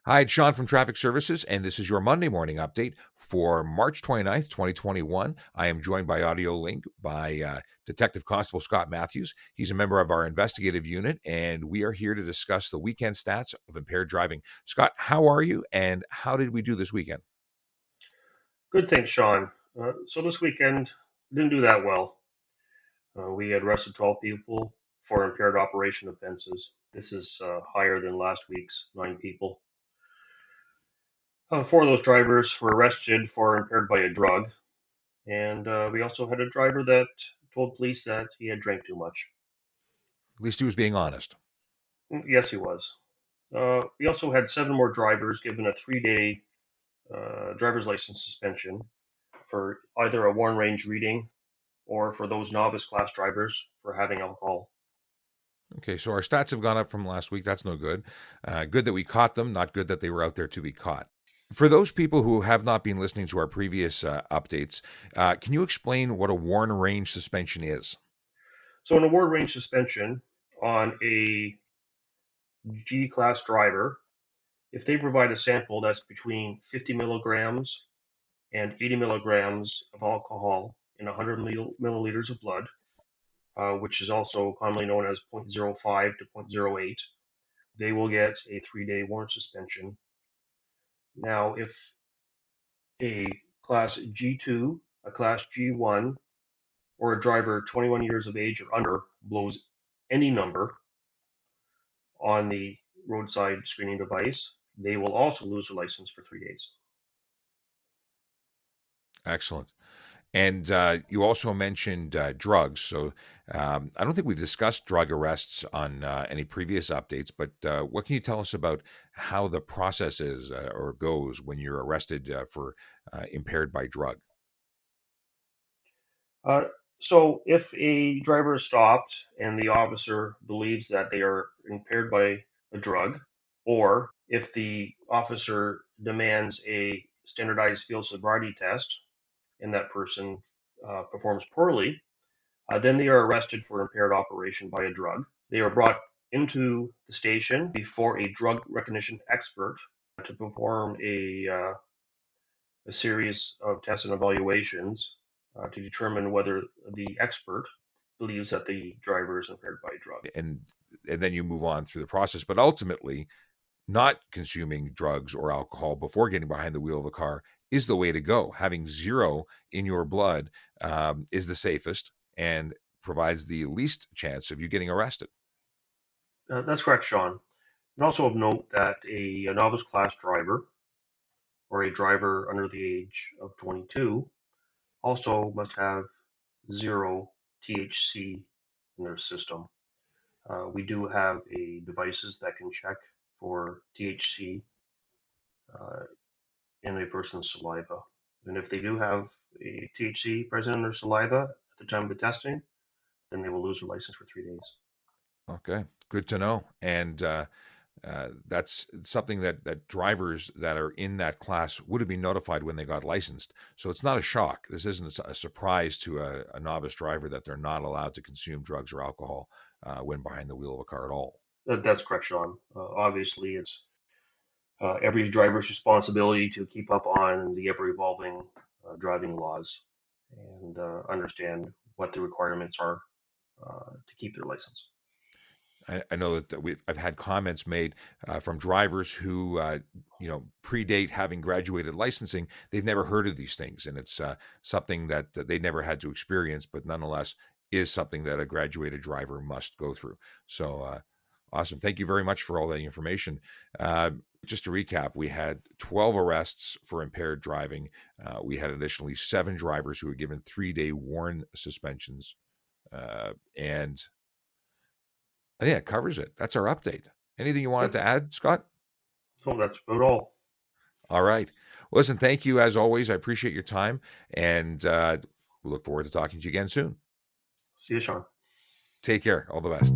Hi, it's Sean from Traffic Services, and this is your Monday morning update for March 29th, 2021. I am joined by audio link by Detective Constable Scott Matthews. He's a member of our investigative unit, and we are here to discuss the weekend stats of impaired driving. Scott, how are you, and how did we do this weekend? Good, thanks, Sean. So this weekend didn't do that well. We had arrested 12 people for impaired operation offenses. This is higher than last week's 9 people. Four of those drivers were arrested for impaired by a drug, and we also had a driver that told police that he had drank too much. At least he was being honest. Yes, he was. We also had 7 more drivers given a 3-day driver's license suspension for either a worn range reading or for those novice class drivers for having alcohol. Okay, so our stats have gone up from last week. That's no good. Good that we caught them, not good that they were out there to be caught. For those people who have not been listening to our previous updates, can you explain what a worn range suspension is? So an award range suspension on a G class driver, if they provide a sample that's between 50 milligrams and 80 milligrams of alcohol in 100 milliliters of blood, which is also commonly known as 0.05 to 0.08, they will get a 3-day warrant suspension. Now, if a class G2, a class G1, or a driver 21 years of age or under blows any number on the roadside screening device, they will also lose their license for 3 days. Excellent. And you also mentioned drugs. So I don't think we've discussed drug arrests on any previous updates, but what can you tell us about how the process is or goes when you're arrested for impaired by drug? Uh, so, if a driver is stopped and the officer believes that they are impaired by a drug, or if the officer demands a standardized field sobriety test and that person performs poorly, then they are arrested for impaired operation by a drug. They are brought into the station before a drug recognition expert to perform a series of tests and evaluations to determine whether the expert believes that the driver is impaired by a drug. And and then you move on through the process. But ultimately, not consuming drugs or alcohol before getting behind the wheel of a car is the way to go. Having zero in your blood is the safest and provides the least chance of you getting arrested. That's correct, Sean. And also of note that a novice class driver or a driver under the age of 22 also must have zero THC in their system. We do have devices that can check for THC uh, in a person's saliva. And if they do have a THC present in their saliva at the time of the testing, then they will lose their license for 3 days. Okay, good to know. And that's something that drivers that are in that class would have been notified when they got licensed. So it's not a shock. This isn't a surprise to a novice driver that they're not allowed to consume drugs or alcohol when behind the wheel of a car at all. That's correct, Sean. Obviously, it's every driver's responsibility to keep up on the ever evolving driving laws and understand what the requirements are to keep their license. I know that I've had comments made from drivers who, predate having graduated licensing. They've never heard of these things, and it's something that they never had to experience, but nonetheless is something that a graduated driver must go through. So awesome! Thank you very much for all that information. Just to recap, we had 12 arrests for impaired driving. We had additionally 7 drivers who were given 3-day warrant suspensions, and I think that covers it. That's our update. Anything you wanted Yep. to add, Scott? So that's about all. All right. Well, listen, thank you as always. I appreciate your time, and we look forward to talking to you again soon. See you, Sean. Take care. All the best.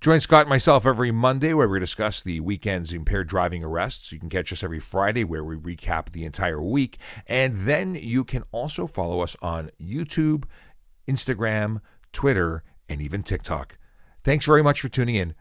Join Scott and myself every Monday where we discuss the weekend's impaired driving arrests. You can catch us every Friday where we recap the entire week. And then you can also follow us on YouTube, Instagram, Twitter, and even TikTok. Thanks very much for tuning in.